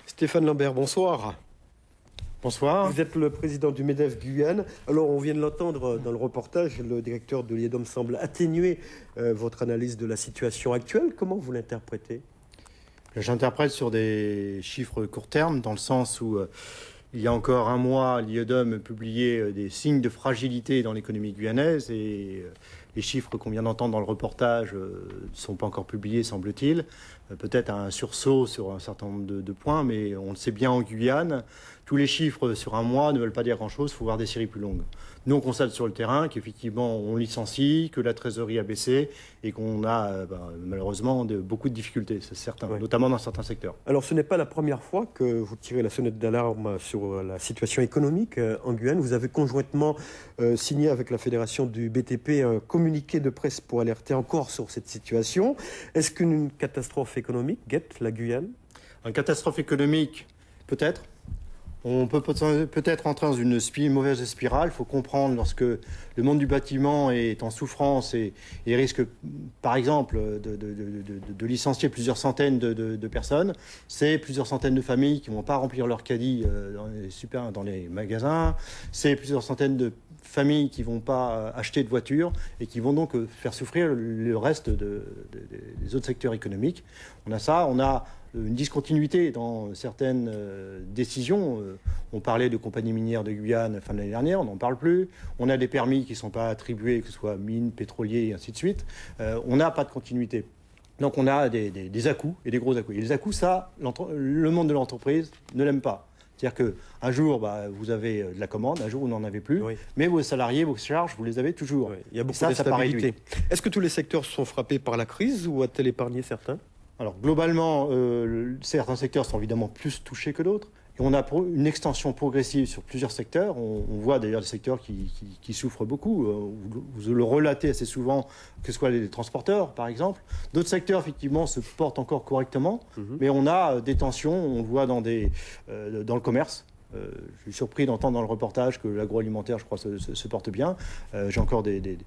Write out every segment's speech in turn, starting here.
Stéphane Lambert, bonsoir. Bonsoir. Vous êtes le président du MEDEF Guyane. Alors, on vient de l'entendre dans le reportage, le directeur de l'IEDOM semble atténuer votre analyse de la situation actuelle. Comment vous l'interprétez? J'interprète sur des chiffres court terme, dans le sens où il y a encore un mois, l'IEDOM publiait des signes de fragilité dans l'économie guyanaise et les chiffres qu'on vient d'entendre dans le reportage ne sont pas encore publiés, semble-t-il. Peut-être un sursaut sur un certain nombre de points, mais on le sait bien en Guyane, tous les chiffres sur un mois ne veulent pas dire grand-chose, il faut voir des séries plus longues. Nous, on constate sur le terrain qu'effectivement, on licencie, que la trésorerie a baissé et qu'on a malheureusement beaucoup de difficultés, c'est certain, notamment dans certains secteurs. Alors, ce n'est pas la première fois que vous tirez la sonnette d'alarme sur la situation économique en Guyane. Vous avez conjointement signé avec la fédération du BTP un communiqué de presse pour alerter encore sur cette situation. Est-ce qu'une catastrophe économique guette la Guyane? Une catastrophe économique, peut-être. On peut peut-être entrer dans une mauvaise spirale. Il faut comprendre, lorsque le monde du bâtiment est en souffrance et risque, par exemple, de licencier plusieurs centaines de personnes, c'est plusieurs centaines de familles qui ne vont pas remplir leur caddie dans les magasins, c'est plusieurs centaines de familles qui ne vont pas acheter de voitures et qui vont donc faire souffrir le reste des autres secteurs économiques. On a ça, on a une discontinuité dans certaines décisions. On parlait de compagnies minières de Guyane fin de l'année dernière, on n'en parle plus. On a des permis qui ne sont pas attribués, que ce soit mines, pétroliers et ainsi de suite. On n'a pas de continuité. Donc on a des à-coups et des gros à-coups. Et les à-coups, ça, le monde de l'entreprise ne l'aime pas. C'est-à-dire qu'un jour, vous avez de la commande, un jour, vous n'en avez plus. Oui. Mais vos salariés, vos charges, vous les avez toujours. Oui. Il y a beaucoup d'instabilité. Est-ce que tous les secteurs sont frappés par la crise ou a-t-elle épargné certains? Alors, globalement, certains secteurs sont évidemment plus touchés que d'autres. Et on a une extension progressive sur plusieurs secteurs. On voit d'ailleurs des secteurs qui souffrent beaucoup. Vous le relatez assez souvent, que ce soit les transporteurs, par exemple. D'autres secteurs, effectivement, se portent encore correctement. Mais on a des tensions, on le voit dans le commerce. Je suis surpris d'entendre dans le reportage que l'agroalimentaire, je crois, se porte bien. J'ai encore des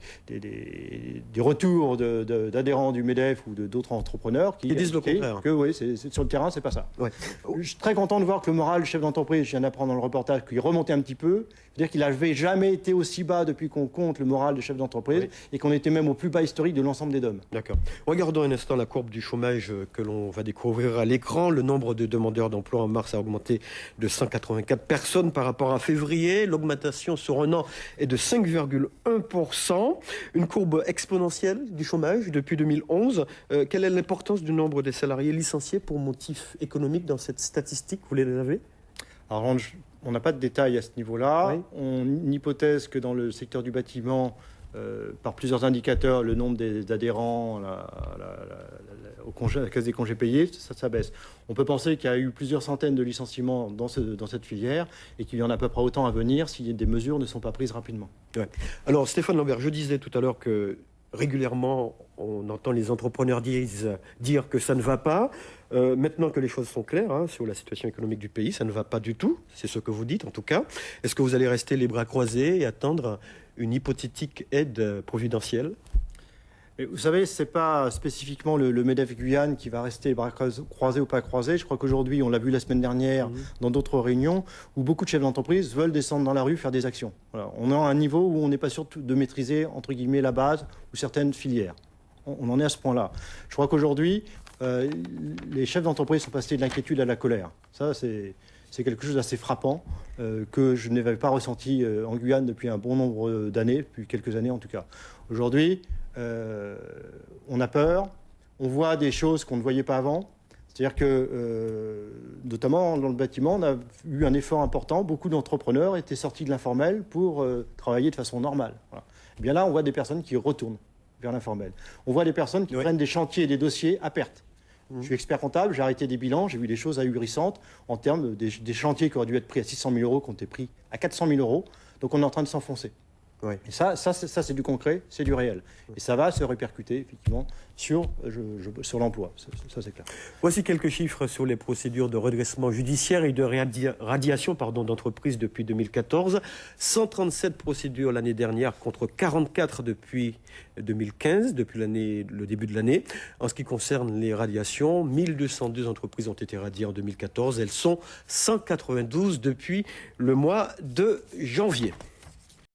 retours d'adhérents du MEDEF ou d'autres entrepreneurs qui disent le contraire. Que oui, sur le terrain, c'est pas ça. Ouais. Je suis très content de voir que le moral du chef d'entreprise, je viens d'apprendre dans le reportage, qu'il remontait un petit peu. C'est-à-dire qu'il n'avait jamais été aussi bas depuis qu'on compte le moral des chefs d'entreprise et qu'on était même au plus bas historique de l'ensemble des DOM. D'accord. Regardons un instant la courbe du chômage que l'on va découvrir à l'écran. Le nombre de demandeurs d'emploi en mars a augmenté de 184 personnes par rapport à février. L'augmentation sur un an est de 5,1%. Une courbe exponentielle du chômage depuis 2011. Quelle est l'importance du nombre des salariés licenciés pour motif économique dans cette statistique? Vous les avez? Alors, on n'a pas de détails à ce niveau-là. Oui. On hypothèse que dans le secteur du bâtiment, par plusieurs indicateurs, le nombre d'adhérents à la caisse des congés payés, ça baisse. On peut penser qu'il y a eu plusieurs centaines de licenciements dans cette filière et qu'il y en a à peu près autant à venir si des mesures ne sont pas prises rapidement. Ouais. Alors Stéphane Lambert, je disais tout à l'heure que régulièrement, on entend les entrepreneurs dire que ça ne va pas. Maintenant que les choses sont claires sur la situation économique du pays, ça ne va pas du tout. C'est ce que vous dites, en tout cas. Est-ce que vous allez rester les bras croisés et attendre une hypothétique aide providentielle? Mais vous savez, ce n'est pas spécifiquement le MEDEF Guyane qui va rester les bras croisés ou pas croisés. Je crois qu'aujourd'hui, on l'a vu la semaine dernière dans d'autres réunions, où beaucoup de chefs d'entreprise veulent descendre dans la rue faire des actions. Voilà. On est à un niveau où on n'est pas sûr de maîtriser, entre guillemets, la base ou certaines filières. On en est à ce point-là. Je crois qu'aujourd'hui, les chefs d'entreprise sont passés de l'inquiétude à la colère. Ça, c'est quelque chose d'assez frappant que je n'avais pas ressenti en Guyane depuis un bon nombre d'années, depuis quelques années en tout cas. Aujourd'hui, on a peur, on voit des choses qu'on ne voyait pas avant. C'est-à-dire que, notamment dans le bâtiment, on a eu un effort important. Beaucoup d'entrepreneurs étaient sortis de l'informel pour travailler de façon normale. Voilà. Et bien là, on voit des personnes qui retournent vers l'informel. On voit des personnes qui prennent des chantiers et des dossiers à perte. Je suis expert comptable, j'ai arrêté des bilans, j'ai vu des choses ahurissantes en termes des chantiers qui auraient dû être pris à 600 000 euros, qui ont été pris à 400 000 euros. Donc on est en train de s'enfoncer. Oui. Et ça c'est du concret, c'est du réel. Et ça va se répercuter, effectivement, sur l'emploi. Ça, c'est clair. Voici quelques chiffres sur les procédures de redressement judiciaire et de radiation d'entreprises depuis 2014. 137 procédures l'année dernière contre 44 depuis 2015, depuis le début de l'année. En ce qui concerne les radiations, 1202 entreprises ont été radiées en 2014. Elles sont 192 depuis le mois de janvier.